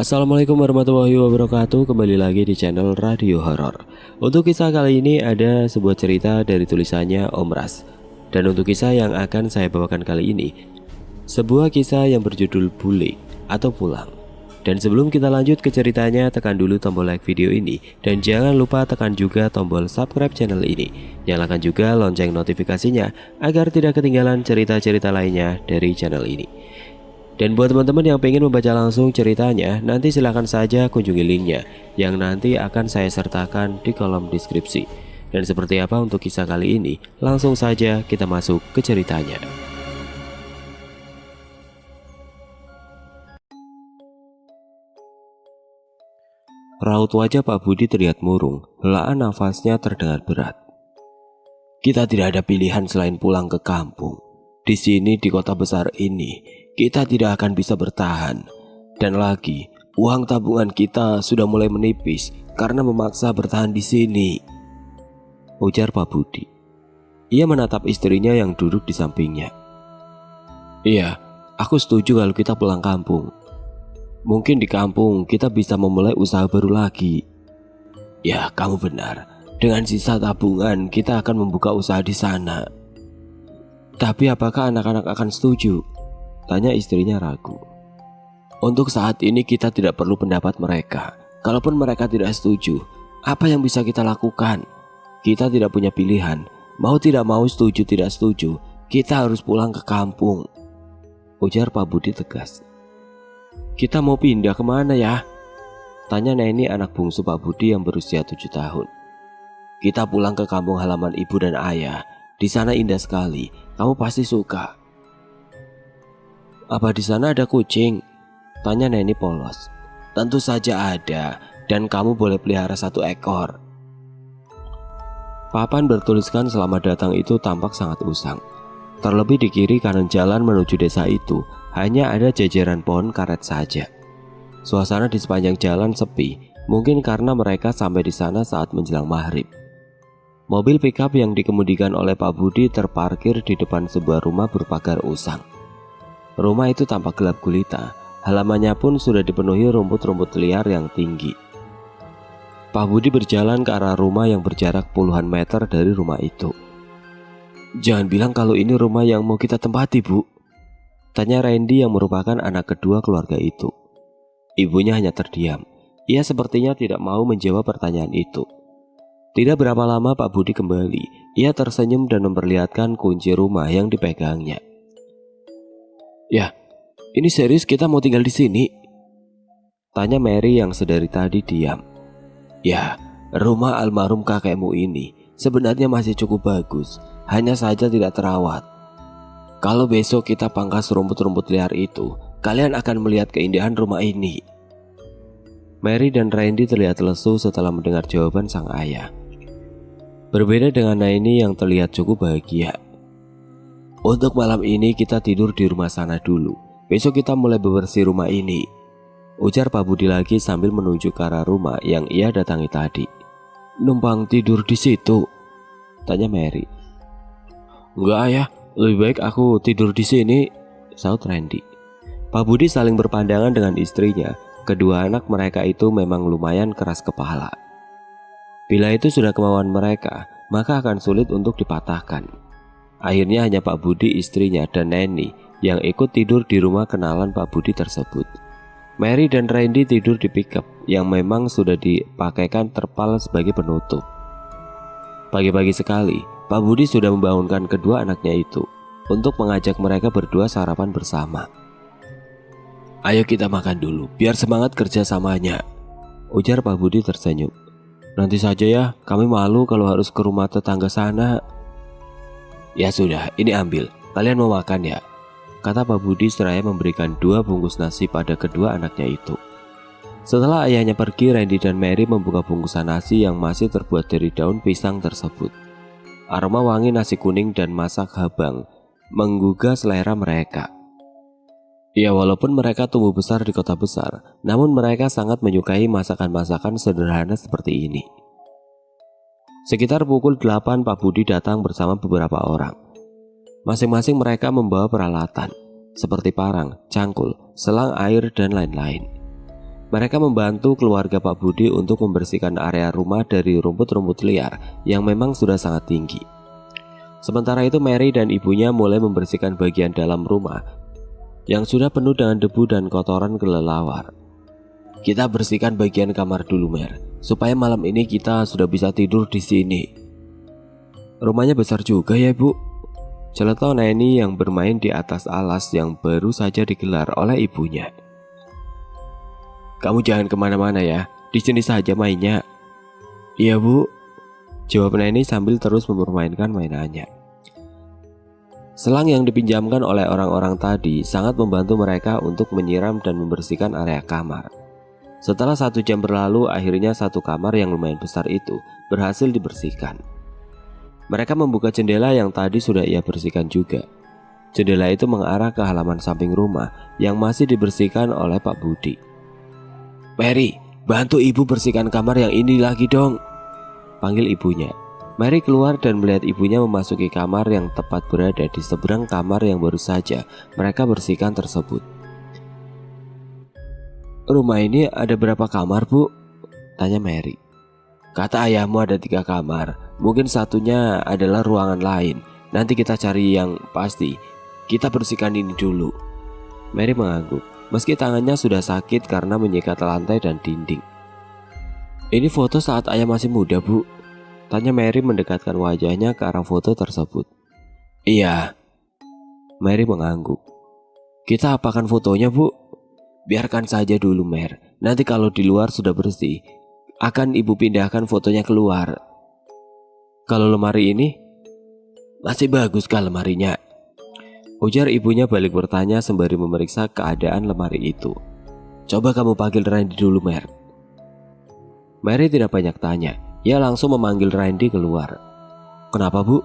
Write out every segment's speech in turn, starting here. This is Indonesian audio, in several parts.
Assalamualaikum warahmatullahi wabarakatuh. Kembali lagi di channel Radio Horor. Untuk kisah kali ini ada sebuah cerita dari tulisannya Om Ras. Dan untuk kisah yang akan saya bawakan kali ini, sebuah kisah yang berjudul Bule atau Pulang. Dan sebelum kita lanjut ke ceritanya, tekan dulu tombol like video ini. Dan jangan lupa tekan juga tombol subscribe channel ini. Nyalakan juga lonceng notifikasinya agar tidak ketinggalan cerita-cerita lainnya dari channel ini. Dan buat teman-teman yang pengen membaca langsung ceritanya, nanti silahkan saja kunjungi linknya yang nanti akan saya sertakan di kolom deskripsi. Dan seperti apa untuk kisah kali ini, langsung saja kita masuk ke ceritanya. Raut wajah Pak Budi terlihat murung, helaan nafasnya terdengar berat. Kita tidak ada pilihan selain pulang ke kampung. Di sini di kota besar ini, kita tidak akan bisa bertahan. Dan lagi, uang tabungan kita sudah mulai menipis karena memaksa bertahan di sini, ujar Pak Budi. Ia menatap istrinya yang duduk di sampingnya. Iya, aku setuju kalau kita pulang kampung. Mungkin di kampung kita bisa memulai usaha baru lagi. Ya, kamu benar. Dengan sisa tabungan kita akan membuka usaha di sana. Tapi apakah anak-anak akan setuju? Tanya istrinya ragu. Untuk saat ini kita tidak perlu pendapat mereka. Kalaupun mereka tidak setuju, apa yang bisa kita lakukan? Kita tidak punya pilihan. Mau tidak mau, setuju tidak setuju, kita harus pulang ke kampung, ujar Pak Budi tegas. Kita mau pindah kemana ya? Tanya Neni, anak bungsu Pak Budi yang berusia 7 tahun. Kita pulang ke kampung halaman ibu dan ayah. Di sana indah sekali, kamu pasti suka. Apa di sana ada kucing? Tanya Neni polos. Tentu saja ada, dan kamu boleh pelihara 1 ekor. Papan bertuliskan selamat datang itu tampak sangat usang. Terlebih di kiri kanan jalan menuju desa itu hanya ada jajaran pohon karet saja. Suasana di sepanjang jalan sepi, mungkin karena mereka sampai di sana saat menjelang maghrib. Mobil pickup yang dikemudikan oleh Pak Budi terparkir di depan sebuah rumah berpagar usang. Rumah itu tampak gelap gulita, halamannya pun sudah dipenuhi rumput-rumput liar yang tinggi. Pak Budi berjalan ke arah rumah yang berjarak puluhan meter dari rumah itu. Jangan bilang kalau ini rumah yang mau kita tempati, Bu, tanya Randy yang merupakan anak kedua keluarga itu. Ibunya hanya terdiam. Ia sepertinya tidak mau menjawab pertanyaan itu. Tidak berapa lama Pak Budi kembali. Ia tersenyum dan memperlihatkan kunci rumah yang dipegangnya. Ya, ini serius kita mau tinggal di sini? Tanya Mary yang sedari tadi diam. Ya, rumah almarhum kakekmu ini sebenarnya masih cukup bagus, hanya saja tidak terawat. Kalau besok kita pangkas rumput-rumput liar itu, kalian akan melihat keindahan rumah ini. Mary dan Randy terlihat lesu setelah mendengar jawaban sang ayah. Berbeda dengan Naini yang terlihat cukup bahagia. Untuk malam ini kita tidur di rumah sana dulu. Besok kita mulai bebersih rumah ini, ujar Pak Budi lagi sambil menuju ke arah rumah yang ia datangi tadi. Numpang tidur di situ? Tanya Mary. Enggak ayah, lebih baik aku tidur di sini, saut Randy. Pak Budi saling berpandangan dengan istrinya. Kedua anak mereka itu memang lumayan keras kepala. Bila itu sudah kemauan mereka, maka akan sulit untuk dipatahkan. Akhirnya hanya Pak Budi, istrinya, dan Neni yang ikut tidur di rumah kenalan Pak Budi tersebut. Mary dan Randy tidur di pickup yang memang sudah dipakaikan terpal sebagai penutup. Pagi-pagi sekali, Pak Budi sudah membangunkan kedua anaknya itu untuk mengajak mereka berdua sarapan bersama. Ayo kita makan dulu, biar semangat kerjasamanya, ujar Pak Budi tersenyum. Nanti saja ya, kami malu kalau harus ke rumah tetangga sana. Ya sudah, ini ambil, kalian mau makan ya, kata Pak Budi seraya memberikan 2 bungkus nasi pada kedua anaknya itu. Setelah ayahnya pergi, Randy dan Mary membuka bungkusan nasi yang masih terbuat dari daun pisang tersebut. Aroma wangi nasi kuning dan masak habang menggugah selera mereka. Ya, walaupun mereka tumbuh besar di kota besar, namun mereka sangat menyukai masakan-masakan sederhana seperti ini. Sekitar pukul 8 Pak Budi datang bersama beberapa orang. Masing-masing mereka membawa peralatan seperti parang, cangkul, selang air, dan lain-lain. Mereka membantu keluarga Pak Budi untuk membersihkan area rumah dari rumput-rumput liar yang memang sudah sangat tinggi. Sementara itu Mary dan ibunya mulai membersihkan bagian dalam rumah yang sudah penuh dengan debu dan kotoran kelelawar. Kita bersihkan bagian kamar dulu, Mer, supaya malam ini kita sudah bisa tidur di sini. Rumahnya besar juga ya, Bu. Celetuk Neni yang bermain di atas alas yang baru saja digelar oleh ibunya. Kamu jangan kemana-mana ya, di sini saja mainnya. Iya, Bu, jawab Neni sambil terus mempermainkan mainannya. Selang yang dipinjamkan oleh orang-orang tadi sangat membantu mereka untuk menyiram dan membersihkan area kamar. Setelah 1 jam berlalu, akhirnya satu kamar yang lumayan besar itu berhasil dibersihkan. Mereka membuka jendela yang tadi sudah ia bersihkan juga. Jendela itu mengarah ke halaman samping rumah yang masih dibersihkan oleh Pak Budi. Mary, bantu ibu bersihkan kamar yang ini lagi dong, panggil ibunya. Mary keluar dan melihat ibunya memasuki kamar yang tepat berada di seberang kamar yang baru saja mereka bersihkan tersebut. Rumah ini ada berapa kamar, Bu? Tanya Mary. Kata ayahmu ada 3 kamar, mungkin satunya adalah ruangan lain. Nanti kita cari yang pasti. Kita bersihkan ini dulu. Mary mengangguk, meski tangannya sudah sakit karena menyikat lantai dan dinding. Ini foto saat ayah masih muda, Bu? Tanya Mary mendekatkan wajahnya ke arah foto tersebut. Iya. Mary mengangguk. Kita apakan fotonya, Bu? Biarkan saja dulu, Mer. Nanti kalau di luar sudah bersih, akan ibu pindahkan fotonya keluar. Kalau lemari ini? Masih bagus kah lemarinya? Ujar ibunya balik bertanya sembari memeriksa keadaan lemari itu. Coba kamu panggil Randy dulu, Mer. Mary tidak banyak tanya. Ia langsung memanggil Randy keluar. Kenapa, Bu?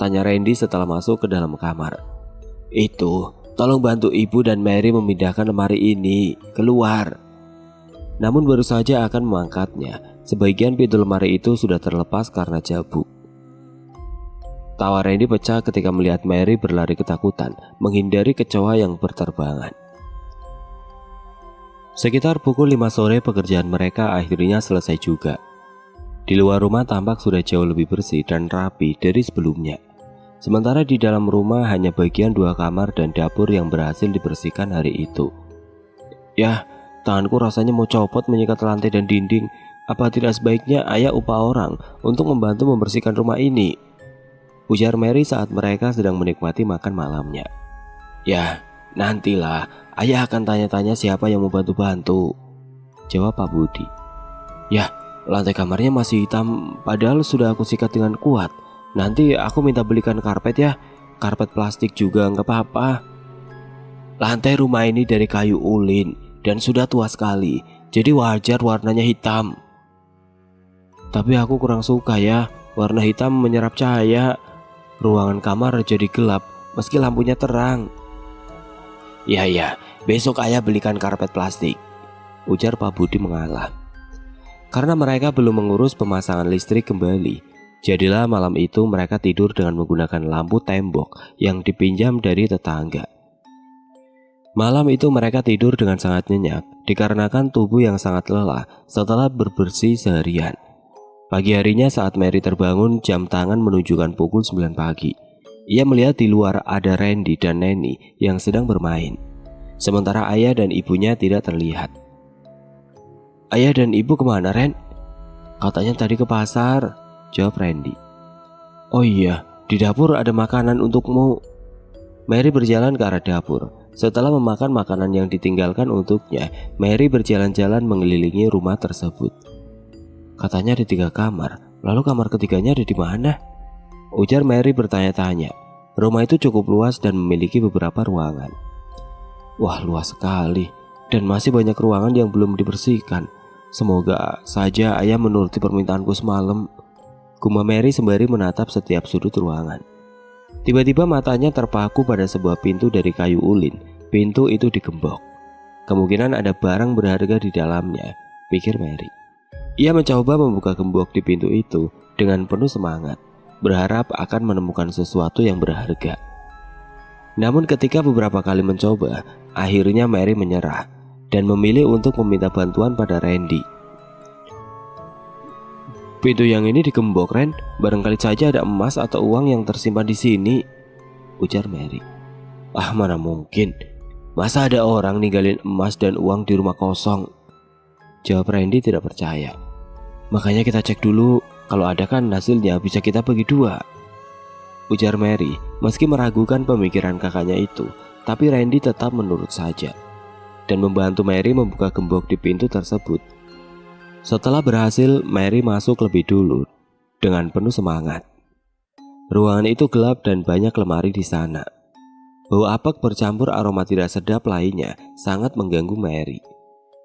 Tanya Randy setelah masuk ke dalam kamar. Itu, tolong bantu ibu dan Mary memindahkan lemari ini keluar. Namun baru saja akan mengangkatnya, sebagian pintu lemari itu sudah terlepas karena jabuk. Tawa Randy pecah ketika melihat Mary berlari ketakutan, menghindari kecoa yang berterbangan. Sekitar pukul 5 sore pekerjaan mereka akhirnya selesai juga. Di luar rumah tampak sudah jauh lebih bersih dan rapi dari sebelumnya. Sementara di dalam rumah hanya bagian 2 kamar dan dapur yang berhasil dibersihkan hari itu. Yah, tanganku rasanya mau copot menyikat lantai dan dinding. Apa tidak sebaiknya ayah upah orang untuk membantu membersihkan rumah ini? Ujar Mary saat mereka sedang menikmati makan malamnya. Ya, nantilah, ayah akan tanya-tanya siapa yang mau bantu-bantu, jawab Pak Budi. Ya, lantai kamarnya masih hitam, padahal sudah aku sikat dengan kuat. Nanti aku minta belikan karpet ya, karpet plastik juga nggak apa-apa. Lantai rumah ini dari kayu ulin dan sudah tua sekali, jadi wajar warnanya hitam. Tapi aku kurang suka ya, warna hitam menyerap cahaya. Ruangan kamar jadi gelap meski lampunya terang. Iya, besok ayah belikan karpet plastik, ujar Pak Budi mengalah. Karena mereka belum mengurus pemasangan listrik kembali, jadilah malam itu mereka tidur dengan menggunakan lampu tembok yang dipinjam dari tetangga. Malam itu mereka tidur dengan sangat nyenyak dikarenakan tubuh yang sangat lelah setelah berbersih seharian. Pagi harinya saat Mary terbangun, jam tangan menunjukkan pukul 9 pagi. Ia melihat di luar ada Randy dan Neni yang sedang bermain. Sementara ayah dan ibunya tidak terlihat. Ayah dan ibu kemana, Ren? Katanya tadi ke pasar, jawab Randy. Oh iya, di dapur ada makanan untukmu. Mary berjalan ke arah dapur. Setelah memakan makanan yang ditinggalkan untuknya, Mary berjalan-jalan mengelilingi rumah tersebut. Katanya ada 3 kamar, lalu kamar ketiganya ada di mana? Ujar Mary bertanya-tanya. Rumah itu cukup luas dan memiliki beberapa ruangan. Wah, luas sekali, dan masih banyak ruangan yang belum dibersihkan. Semoga saja ayah menuruti permintaanku semalam, gumam Mary sembari menatap setiap sudut ruangan. Tiba-tiba matanya terpaku pada sebuah pintu dari kayu ulin. Pintu itu digembok. Kemungkinan ada barang berharga di dalamnya, pikir Mary. Ia mencoba membuka gembok di pintu itu dengan penuh semangat, berharap akan menemukan sesuatu yang berharga. Namun ketika beberapa kali mencoba, akhirnya Mary menyerah. dan memilih untuk meminta bantuan pada Randy. "Pintu yang ini digembok, Ren. Barangkali saja ada emas atau uang yang tersimpan di sini," ujar Mary. "Ah, mana mungkin. Masa ada orang ninggalin emas dan uang di rumah kosong?" jawab Randy tidak percaya. "Makanya kita cek dulu. Kalau ada kan hasilnya bisa kita bagi dua," ujar Mary. Meski meragukan pemikiran kakaknya itu, tapi Randy tetap menurut saja dan membantu Mary membuka gembok di pintu tersebut. Setelah berhasil, Mary masuk lebih dulu dengan penuh semangat. Ruangan itu gelap dan banyak lemari di sana. Bau apek bercampur aroma tidak sedap lainnya sangat mengganggu Mary.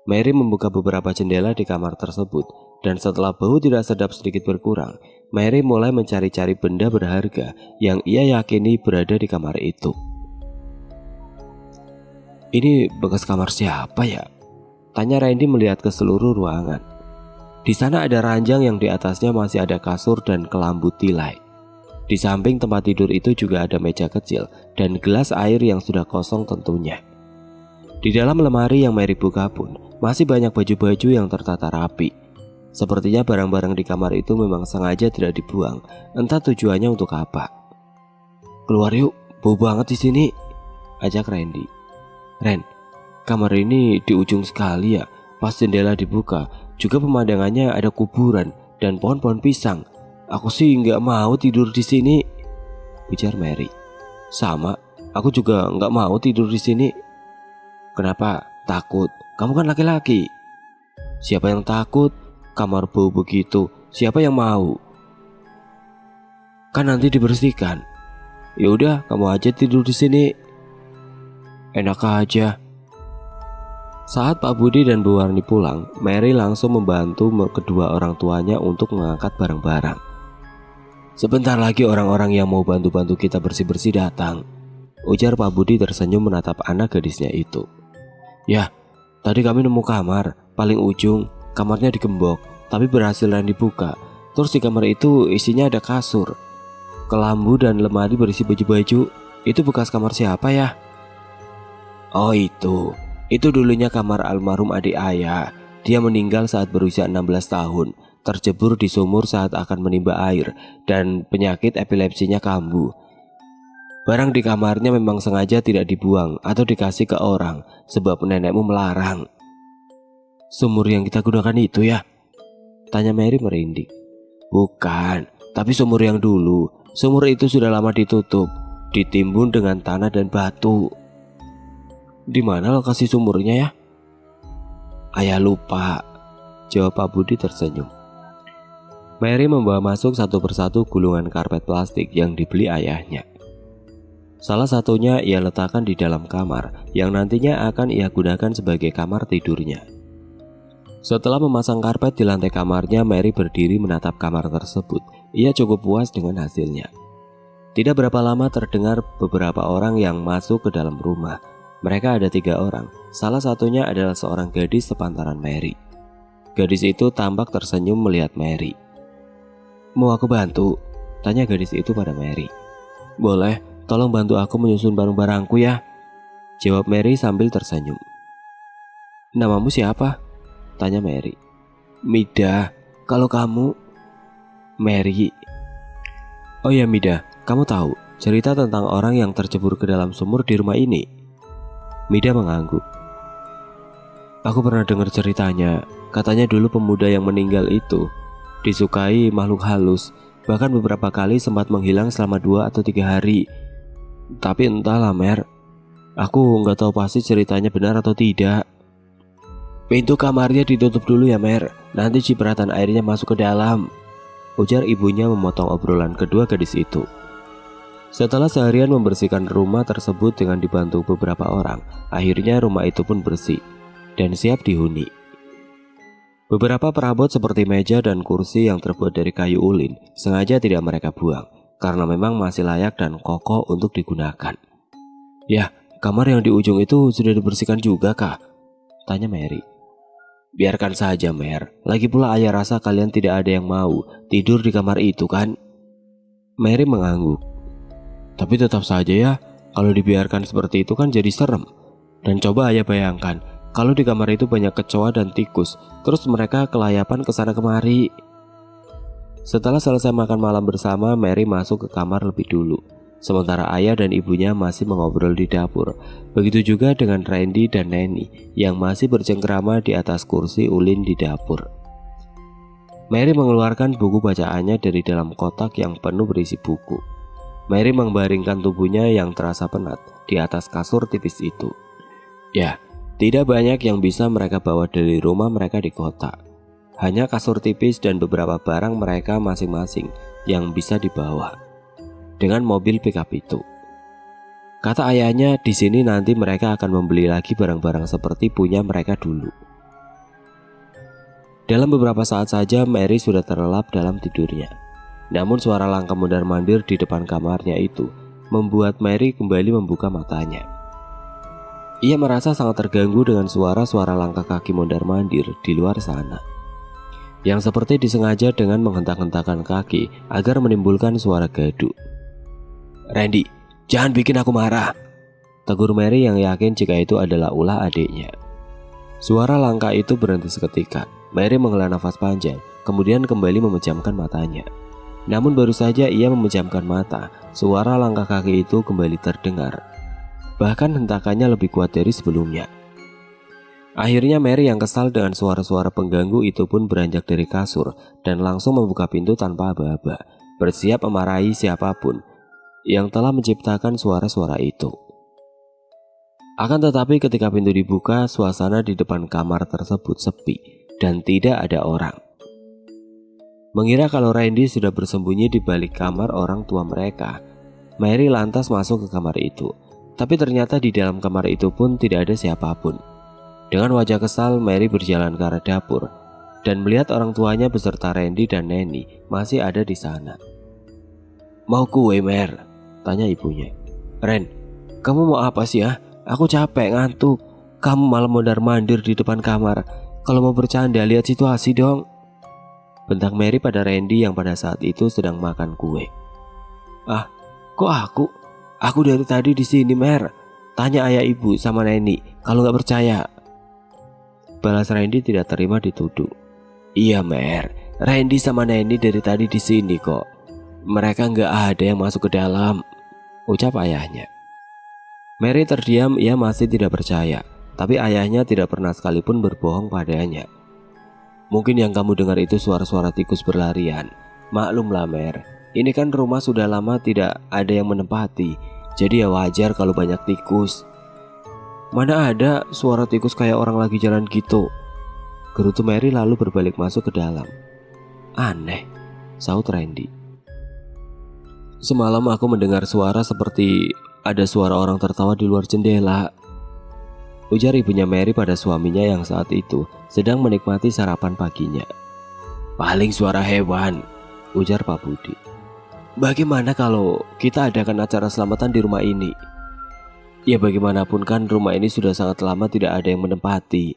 Mary membuka beberapa jendela di kamar tersebut, dan setelah bau tidak sedap sedikit berkurang, Mary mulai mencari-cari benda berharga yang ia yakini berada di kamar itu. "Ini bekas kamar siapa ya?" tanya Randy melihat ke seluruh ruangan. Di sana ada ranjang yang di atasnya masih ada kasur dan kelambu tilai. Di samping tempat tidur itu juga ada meja kecil dan gelas air yang sudah kosong tentunya. Di dalam lemari yang Mary buka pun masih banyak baju-baju yang tertata rapi. Sepertinya barang-barang di kamar itu memang sengaja tidak dibuang, entah tujuannya untuk apa. "Keluar yuk, bau banget di sini," ajak Randy. "Ren, kamar ini di ujung sekali ya. Pas jendela dibuka, juga pemandangannya ada kuburan dan pohon-pohon pisang. Aku sih nggak mau tidur di sini," ujar Mary. "Sama, aku juga nggak mau tidur di sini." "Kenapa? Takut? Kamu kan laki-laki." "Siapa yang takut? Kamar bau begitu, siapa yang mau? Kan nanti dibersihkan." "Ya udah, kamu aja tidur di sini." "Enak aja." Saat Pak Budi dan Bu Warni pulang, Mary langsung membantu kedua orang tuanya untuk mengangkat barang-barang. "Sebentar lagi orang-orang yang mau bantu-bantu kita bersih-bersih datang," ujar Pak Budi tersenyum menatap anak gadisnya itu. "Ya, tadi kami nemu kamar, paling ujung, kamarnya digembok, tapi berhasil dibuka. Terus di kamar itu isinya ada kasur, kelambu dan lemari berisi baju-baju. Itu bekas kamar siapa ya?" "Oh itu dulunya kamar almarhum adik ayah. Dia meninggal saat berusia 16 tahun, terjebur di sumur saat akan menimba air, dan penyakit epilepsinya kambuh. Barang di kamarnya memang sengaja tidak dibuang atau dikasih ke orang, sebab nenekmu melarang." "Sumur yang kita gunakan itu ya?" tanya Mary merinding. "Bukan, tapi sumur yang dulu. Sumur itu sudah lama ditutup, ditimbun dengan tanah dan batu." "Di mana lokasi sumurnya ya?" "Ayah lupa," jawab Pak Budi tersenyum. Mary membawa masuk satu persatu gulungan karpet plastik yang dibeli ayahnya. Salah satunya ia letakkan di dalam kamar yang nantinya akan ia gunakan sebagai kamar tidurnya. Setelah memasang karpet di lantai kamarnya, Mary berdiri menatap kamar tersebut. Ia cukup puas dengan hasilnya. Tidak berapa lama terdengar beberapa orang yang masuk ke dalam rumah. Mereka ada 3 orang. Salah satunya adalah seorang gadis sepantaran Mary. Gadis itu tampak tersenyum melihat Mary. "Mau aku bantu?" tanya gadis itu pada Mary. "Boleh, tolong bantu aku menyusun barang-barangku ya," jawab Mary sambil tersenyum. "Namamu siapa?" tanya Mary. "Mida. Kalau kamu?" "Mary." "Oh ya Mida, kamu tahu cerita tentang orang yang tercebur ke dalam sumur di rumah ini?" Mida mengangguk. "Aku pernah dengar ceritanya. Katanya dulu pemuda yang meninggal itu disukai makhluk halus, bahkan beberapa kali sempat menghilang selama 2 atau 3 hari. Tapi entahlah Mer, aku nggak tahu pasti ceritanya benar atau tidak." "Pintu kamarnya ditutup dulu ya Mer, nanti cipratan airnya masuk ke dalam," ujar ibunya memotong obrolan kedua gadis itu. Setelah seharian membersihkan rumah tersebut dengan dibantu beberapa orang, akhirnya rumah itu pun bersih dan siap dihuni. Beberapa perabot seperti meja dan kursi yang terbuat dari kayu ulin sengaja tidak mereka buang, karena memang masih layak dan kokoh untuk digunakan. "Ya, kamar yang di ujung itu sudah dibersihkan juga kah?" tanya Mary. "Biarkan saja Mer, lagi pula ayah rasa kalian tidak ada yang mau tidur di kamar itu kan?" Mary mengangguk. "Tapi tetap saja ya, kalau dibiarkan seperti itu kan jadi serem. Dan coba ayah bayangkan, kalau di kamar itu banyak kecoa dan tikus, terus mereka kelayapan kesana kemari. Setelah selesai makan malam bersama, Mary masuk ke kamar lebih dulu. Sementara ayah dan ibunya masih mengobrol di dapur. Begitu juga dengan Randy dan Nenny yang masih bercengkrama di atas kursi ulin di dapur. Mary mengeluarkan buku bacaannya dari dalam kotak yang penuh berisi buku. Mary membaringkan tubuhnya yang terasa penat di atas kasur tipis itu. Ya, tidak banyak yang bisa mereka bawa dari rumah mereka di kota. Hanya kasur tipis dan beberapa barang mereka masing-masing yang bisa dibawa dengan mobil pickup itu. Kata ayahnya, di sini nanti mereka akan membeli lagi barang-barang seperti punya mereka dulu. Dalam beberapa saat saja Mary sudah terlelap dalam tidurnya. Namun suara langkah mondar-mandir di depan kamarnya itu membuat Mary kembali membuka matanya. Ia merasa sangat terganggu dengan suara-suara langkah kaki mondar-mandir di luar sana, yang seperti disengaja dengan menghentak-hentakan kaki agar menimbulkan suara gaduh. "Randy, jangan bikin aku marah," tegur Mary yang yakin jika itu adalah ulah adiknya. Suara langkah itu berhenti seketika. Mary menghela nafas panjang, kemudian kembali memejamkan matanya. Namun baru saja ia memejamkan mata, suara langkah kaki itu kembali terdengar. Bahkan hentakannya lebih kuat dari sebelumnya. Akhirnya Mary yang kesal dengan suara-suara pengganggu itu pun beranjak dari kasur dan langsung membuka pintu tanpa aba-aba, bersiap memarahi siapapun yang telah menciptakan suara-suara itu. Akan tetapi ketika pintu dibuka, suasana di depan kamar tersebut sepi dan tidak ada orang. Mengira kalau Randy sudah bersembunyi di balik kamar orang tua mereka, Mary lantas masuk ke kamar itu. Tapi ternyata di dalam kamar itu pun tidak ada siapapun. Dengan wajah kesal, Mary berjalan ke arah dapur dan melihat orang tuanya beserta Randy dan Nenny masih ada di sana. "Mau kue, Mer?" tanya ibunya. "Ren, kamu mau apa sih ya? Aku capek ngantuk. Kamu malah mondar-mandir di depan kamar. Kalau mau bercanda, lihat situasi dong," bentak Mary pada Randy yang pada saat itu sedang makan kue. "Ah, kok aku? Aku dari tadi di sini, Mer. Tanya ayah ibu sama Nenny kalau nggak percaya," balas Randy tidak terima dituduh. "Iya, Mer. Randy sama Nenny dari tadi di sini kok. Mereka nggak ada yang masuk ke dalam," ucap ayahnya. Mary terdiam, ia masih tidak percaya. Tapi ayahnya tidak pernah sekalipun berbohong padanya. "Mungkin yang kamu dengar itu suara-suara tikus berlarian. Maklumlah, Mer. Ini kan rumah sudah lama tidak ada yang menempati. Jadi ya wajar kalau banyak tikus." "Mana ada suara tikus kayak orang lagi jalan gitu," gerutu Mary lalu berbalik masuk ke dalam. "Aneh," sahut Randy. "Semalam aku mendengar suara seperti ada suara orang tertawa di luar jendela," ujar ibunya Mary pada suaminya yang saat itu sedang menikmati sarapan paginya. "Paling suara hewan," ujar Pak Budi. "Bagaimana kalau kita adakan acara selamatan di rumah ini?" "Ya bagaimanapun kan rumah ini sudah sangat lama tidak ada yang menempati.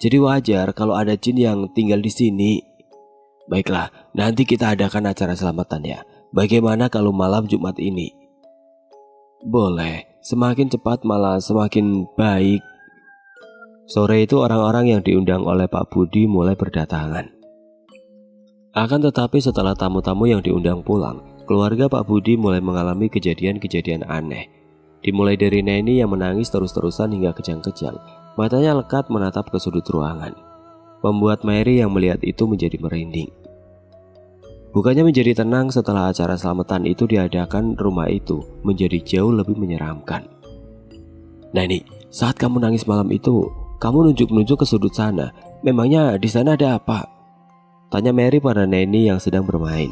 Jadi wajar kalau ada jin yang tinggal di sini." "Baiklah, nanti kita adakan acara selamatan ya. Bagaimana kalau malam Jumat ini?" "Boleh, semakin cepat malah semakin baik." Sore itu orang-orang yang diundang oleh Pak Budi mulai berdatangan. Akan tetapi setelah tamu-tamu yang diundang pulang, keluarga Pak Budi mulai mengalami kejadian-kejadian aneh. Dimulai dari Nenny yang menangis terus-terusan hingga kejang-kejang, matanya lekat menatap ke sudut ruangan, membuat Mary yang melihat itu menjadi merinding. Bukannya menjadi tenang setelah acara selamatan itu diadakan, rumah itu menjadi jauh lebih menyeramkan. "Nenny, saat kamu nangis malam itu, kamu nunjuk-nunjuk ke sudut sana. Memangnya di sana ada apa?" tanya Mary pada Nenny yang sedang bermain.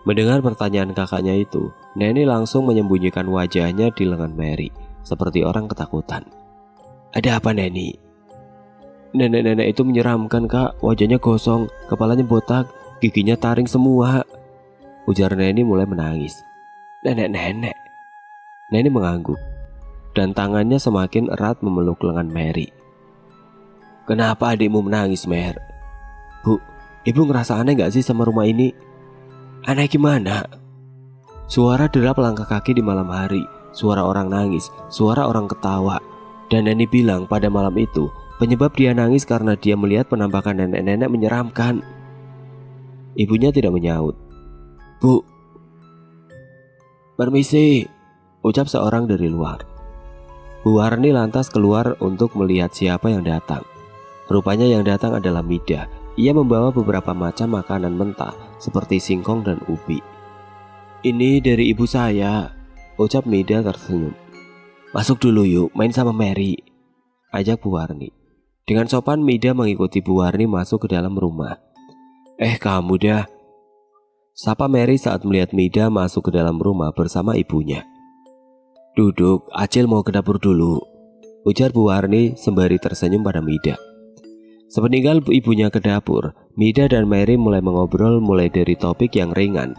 Mendengar pertanyaan kakaknya itu, Nenny langsung menyembunyikan wajahnya di lengan Mary, seperti orang ketakutan. "Ada apa, Nenny?" "Nenek-nenek itu menyeramkan, Kak. Wajahnya gosong, kepalanya botak, giginya taring semua," ujar Nenny mulai menangis. "Nenek-nenek?" Nenny mengangguk, dan tangannya semakin erat memeluk lengan Mary. "Kenapa adikmu menangis, Mer?" "Bu, ibu ngerasa aneh gak sih sama rumah ini?" "Aneh gimana?" "Suara derap langkah kaki di malam hari, suara orang nangis, suara orang ketawa. Dan Neni bilang pada malam itu penyebab dia nangis karena dia melihat penampakan nenek-nenek menyeramkan. Ibunya tidak menyaut. "Bu." "Permisi," ucap seorang dari luar. Bu Warni lantas keluar untuk melihat siapa yang datang. Rupanya yang datang adalah Mida. Ia membawa beberapa macam makanan mentah seperti singkong dan ubi. "Ini dari ibu saya," ucap Mida tersenyum. "Masuk dulu yuk, main sama Mary," ajak Bu Warni. Dengan sopan Mida mengikuti Bu Warni masuk ke dalam rumah. Kamu dah," sapa Mary saat melihat Mida masuk ke dalam rumah bersama ibunya. "Duduk, Acil mau ke dapur dulu," ujar Bu Warni sembari tersenyum pada Mida. Sepeninggal ibunya ke dapur, Mida dan Mary mulai mengobrol mulai dari topik yang ringan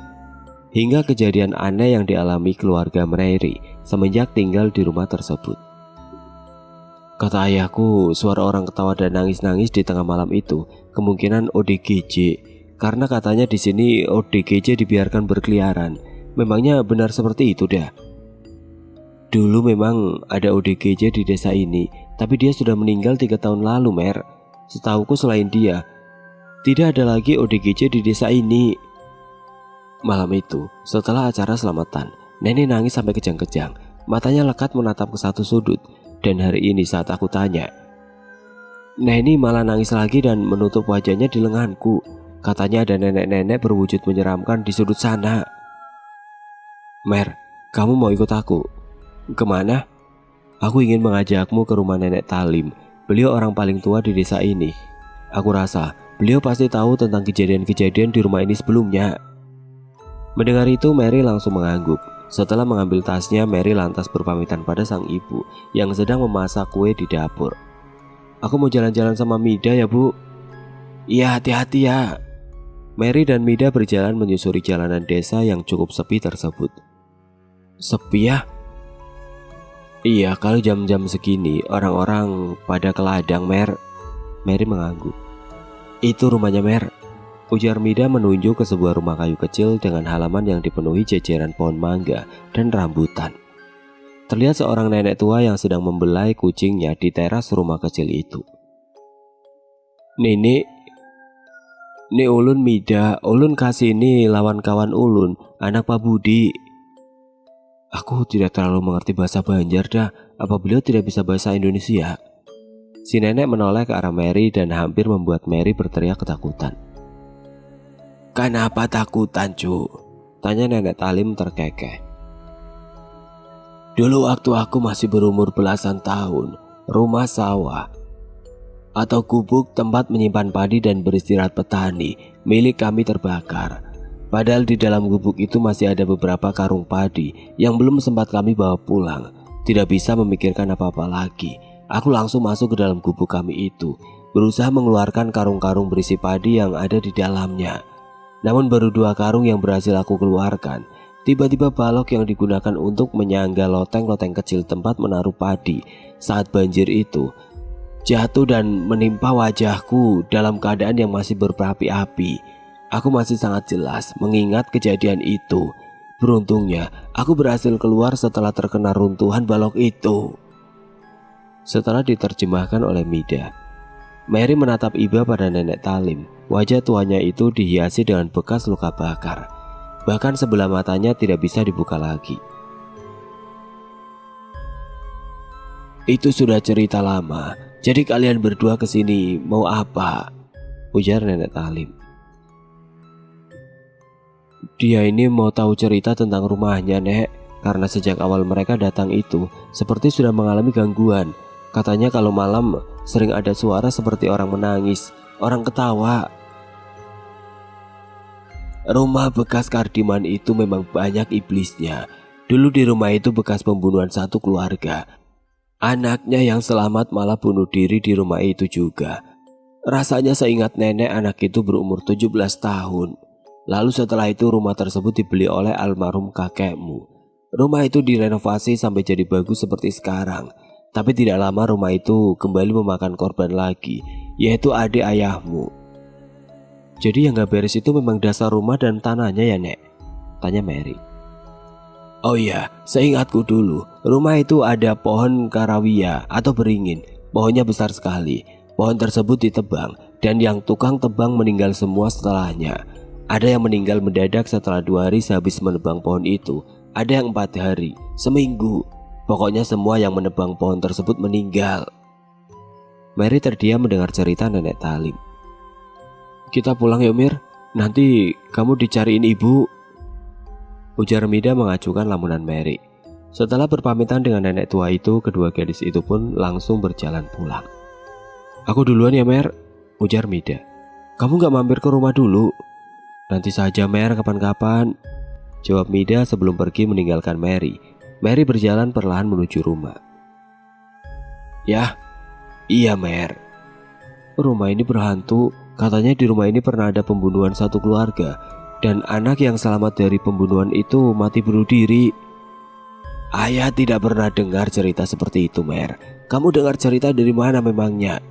hingga kejadian aneh yang dialami keluarga Mary semenjak tinggal di rumah tersebut. "Kata ayahku, suara orang ketawa dan nangis-nangis di tengah malam itu kemungkinan ODGJ, karena katanya di sini ODGJ dibiarkan berkeliaran. Memangnya benar seperti itu dah?" "Dulu memang ada ODGJ di desa ini, tapi dia sudah meninggal 3 tahun lalu, Mer. Setauku selain dia, tidak ada lagi ODGJ di desa ini." Malam itu, setelah acara selamatan, Neni nangis sampai kejang-kejang. Matanya lekat menatap ke satu sudut. Dan hari ini saat aku tanya, Neni malah nangis lagi dan menutup wajahnya di lenganku. Katanya ada nenek-nenek berwujud menyeramkan di sudut sana. "Mer, kamu mau ikut aku?" "Kemana?" "Aku ingin mengajakmu ke rumah Nenek Talim. Beliau orang paling tua di desa ini. Aku rasa beliau pasti tahu tentang kejadian-kejadian di rumah ini sebelumnya." Mendengar itu Mary langsung mengangguk. Setelah mengambil tasnya, Mary lantas berpamitan pada sang ibu yang sedang memasak kue di dapur. "Aku mau jalan-jalan sama Mida ya, Bu." "Iya, hati-hati ya." Mary dan Mida berjalan menyusuri jalanan desa yang cukup sepi tersebut. "Sepi ya?" "Iya, kalau jam-jam segini orang-orang pada ke ladang, Mer." Mary mengangguk. "Itu rumahnya, Mer," ujar Mida menunjuk ke sebuah rumah kayu kecil dengan halaman yang dipenuhi jajaran pohon mangga dan rambutan. Terlihat seorang nenek tua yang sedang membelai kucingnya di teras rumah kecil itu. "Nenek, ini ulun Mida, ulun kasih ini lawan kawan ulun, anak Pak Budi." "Aku tidak terlalu mengerti bahasa Banjar dah, apa beliau tidak bisa bahasa Indonesia?" Si nenek menoleh ke arah Mary dan hampir membuat Mary berteriak ketakutan. "Kenapa takutan, cu?" tanya Nenek Talim terkekeh. "Dulu waktu aku masih berumur belasan tahun, rumah sawah atau gubuk tempat menyimpan padi dan beristirahat petani milik kami terbakar. Padahal di dalam gubuk itu masih ada beberapa karung padi yang belum sempat kami bawa pulang. Tidak bisa memikirkan apa-apa lagi. Aku langsung masuk ke dalam gubuk kami itu, berusaha mengeluarkan karung-karung berisi padi yang ada di dalamnya. Namun baru 2 karung yang berhasil aku keluarkan. Tiba-tiba balok yang digunakan untuk menyangga loteng-loteng kecil tempat menaruh padi saat banjir itu jatuh dan menimpa wajahku dalam keadaan yang masih berapi-api. Aku masih sangat jelas mengingat kejadian itu. Beruntungnya, aku berhasil keluar setelah terkena runtuhan balok itu." Setelah diterjemahkan oleh Mida, Mary menatap iba pada Nenek Talim. Wajah tuanya itu dihiasi dengan bekas luka bakar. Bahkan sebelah matanya tidak bisa dibuka lagi. "Itu sudah cerita lama. Jadi kalian berdua kesini mau apa?" ujar Nenek Talim. "Dia ini mau tahu cerita tentang rumahnya, Nek. Karena sejak awal mereka datang itu seperti sudah mengalami gangguan. Katanya kalau malam sering ada suara seperti orang menangis, orang ketawa." "Rumah bekas Kardiman itu memang banyak iblisnya. Dulu di rumah itu bekas pembunuhan satu keluarga. Anaknya yang selamat malah bunuh diri di rumah itu juga. Rasanya seingat nenek anak itu berumur 17 tahun. Lalu setelah itu rumah tersebut dibeli oleh almarhum kakekmu. Rumah itu direnovasi sampai jadi bagus seperti sekarang. Tapi tidak lama rumah itu kembali memakan korban lagi, yaitu adik ayahmu." "Jadi yang gak beres itu memang dasar rumah dan tanahnya ya, Nek?" tanya Mary. Oh iya, seingatku dulu, rumah itu ada pohon karawia atau beringin. Pohonnya besar sekali. Pohon tersebut ditebang dan yang tukang tebang meninggal semua setelahnya. Ada yang meninggal mendadak setelah 2 hari sehabis menebang pohon itu. Ada yang 4 hari, seminggu. Pokoknya semua yang menebang pohon tersebut meninggal. Mary terdiam mendengar cerita Nenek Talim. Kita pulang yuk Mir, nanti kamu dicariin ibu, ujar Mida mengacukan lamunan Mary. Setelah berpamitan dengan nenek tua itu, kedua gadis itu pun langsung berjalan pulang. Aku duluan ya Mer, ujar Mida. Kamu gak mampir ke rumah dulu? Nanti saja Mer, kapan-kapan, jawab Mida sebelum pergi meninggalkan Mary. Mary berjalan perlahan menuju rumah. Iya Mer. Rumah ini berhantu. Katanya di rumah ini pernah ada pembunuhan satu keluarga. Dan anak yang selamat dari pembunuhan itu mati bunuh diri. Ayah tidak pernah dengar cerita seperti itu Mer. Kamu dengar cerita dari mana memangnya?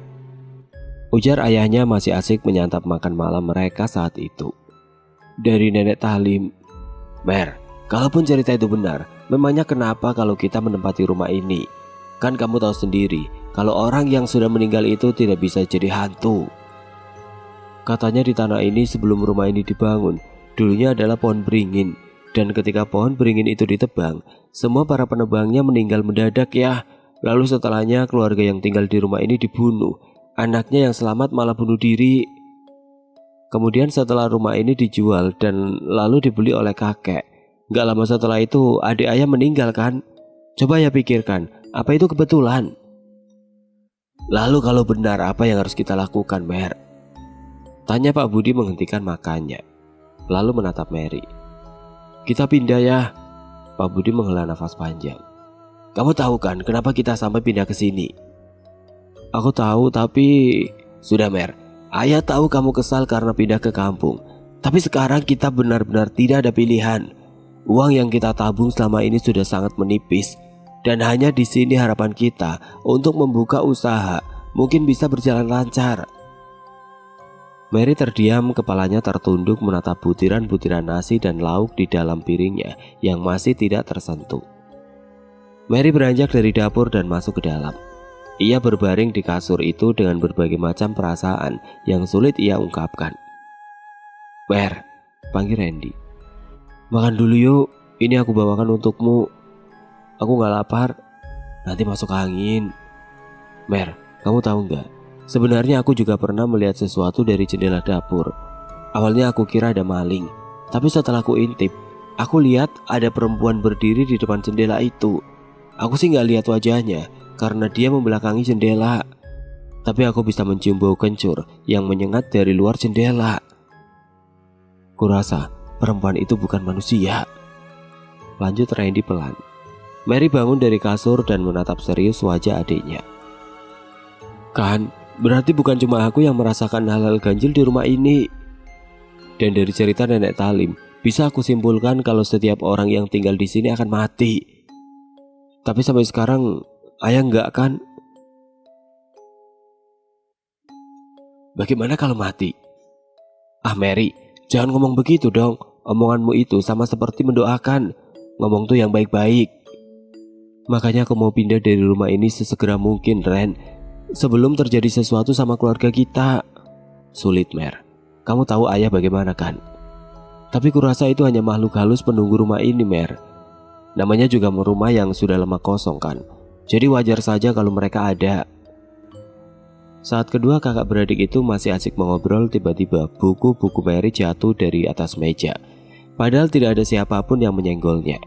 Ujar ayahnya masih asik menyantap makan malam mereka saat itu. Dari Nenek Talim. Mer, kalaupun cerita itu benar, memangnya kenapa kalau kita menempati rumah ini? Kan kamu tahu sendiri, kalau orang yang sudah meninggal itu tidak bisa jadi hantu. Katanya di tanah ini sebelum rumah ini dibangun, dulunya adalah pohon beringin. Dan ketika pohon beringin itu ditebang, semua para penebangnya meninggal mendadak ya. Lalu setelahnya keluarga yang tinggal di rumah ini dibunuh. Anaknya yang selamat malah bunuh diri. Kemudian setelah rumah ini dijual dan lalu dibeli oleh kakek, gak lama setelah itu adik ayah meninggal kan? Coba ya pikirkan, apa itu kebetulan? Lalu kalau benar, apa yang harus kita lakukan Mer? Tanya Pak Budi menghentikan makannya, lalu menatap Mary. Kita pindah ya. Pak Budi menghela nafas panjang. Kamu tahu kan kenapa kita sampai pindah ke sini? Aku tahu, tapi sudah Mer. Ayah tahu kamu kesal karena pindah ke kampung. Tapi sekarang kita benar-benar tidak ada pilihan. Uang yang kita tabung selama ini sudah sangat menipis. Dan hanya di sini harapan kita untuk membuka usaha mungkin bisa berjalan lancar. Mary terdiam, kepalanya tertunduk menatap butiran-butiran nasi dan lauk di dalam piringnya yang masih tidak tersentuh. Mary beranjak dari dapur dan masuk ke dalam. Ia berbaring di kasur itu dengan berbagai macam perasaan yang sulit ia ungkapkan. Mer, panggil Randy. Makan dulu yuk, ini aku bawakan untukmu. Aku gak lapar, nanti masuk angin. Mer, kamu tahu gak? Sebenarnya aku juga pernah melihat sesuatu dari jendela dapur. Awalnya aku kira ada maling, tapi setelah aku intip, aku lihat ada perempuan berdiri di depan jendela itu. Aku sih gak lihat wajahnya karena dia membelakangi jendela. Tapi aku bisa mencium bau kencur yang menyengat dari luar jendela. Kurasa perempuan itu bukan manusia. Lanjut Randy pelan. Mary bangun dari kasur dan menatap serius wajah adiknya. Kan, berarti bukan cuma aku yang merasakan hal-hal ganjil di rumah ini. Dan dari cerita Nenek Talim, bisa aku simpulkan kalau setiap orang yang tinggal di sini akan mati. Tapi sampai sekarang, ayah enggak kan? Bagaimana kalau mati? Ah Mary, jangan ngomong begitu dong. Omonganmu itu sama seperti mendoakan. Ngomong tuh yang baik-baik. Makanya aku mau pindah dari rumah ini sesegera mungkin, Ren. Sebelum terjadi sesuatu sama keluarga kita. Sulit, Mer. Kamu tahu ayah bagaimana kan? Tapi kurasa itu hanya makhluk halus penunggu rumah ini, Mer. Namanya juga rumah yang sudah lama kosong kan. Jadi wajar saja kalau mereka ada. Saat kedua kakak beradik itu masih asik mengobrol, tiba-tiba buku-buku Mary jatuh dari atas meja. Padahal tidak ada siapapun yang menyenggolnya.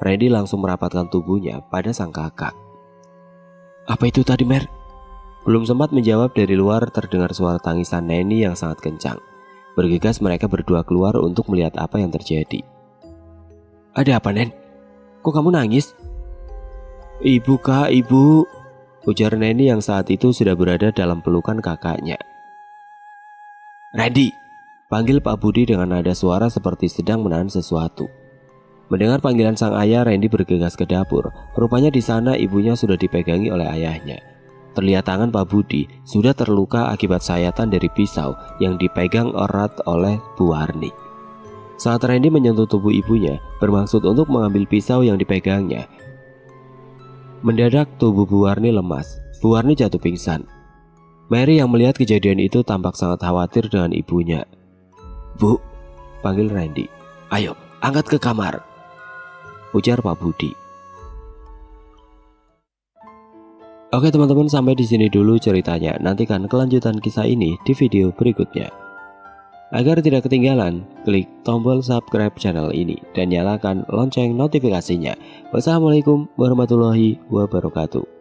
Randy langsung merapatkan tubuhnya pada sang kakak. Apa itu tadi, Mer? Belum sempat menjawab, dari luar terdengar suara tangisan Neni yang sangat kencang. Bergegas mereka berdua keluar untuk melihat apa yang terjadi. Ada apa, Nen? Kok kamu nangis? Ibu kak, ibu, ujar Neni yang saat itu sudah berada dalam pelukan kakaknya. Randy, panggil Pak Budi dengan nada suara seperti sedang menahan sesuatu. Mendengar panggilan sang ayah, Randy bergegas ke dapur. Rupanya di sana ibunya sudah dipegangi oleh ayahnya. Terlihat tangan Pak Budi sudah terluka akibat sayatan dari pisau yang dipegang erat oleh Bu Warni. Saat Randy menyentuh tubuh ibunya, bermaksud untuk mengambil pisau yang dipegangnya, mendadak tubuh Bu Warni lemas. Bu Warni jatuh pingsan. Mary yang melihat kejadian itu tampak sangat khawatir dengan ibunya. "Bu," panggil Randy. "Ayo, angkat ke kamar," ujar Pak Budi. Oke teman-teman, sampai di sini dulu ceritanya. Nantikan kelanjutan kisah ini di video berikutnya. Agar tidak ketinggalan, klik tombol subscribe channel ini dan nyalakan lonceng notifikasinya. Wassalamualaikum warahmatullahi wabarakatuh.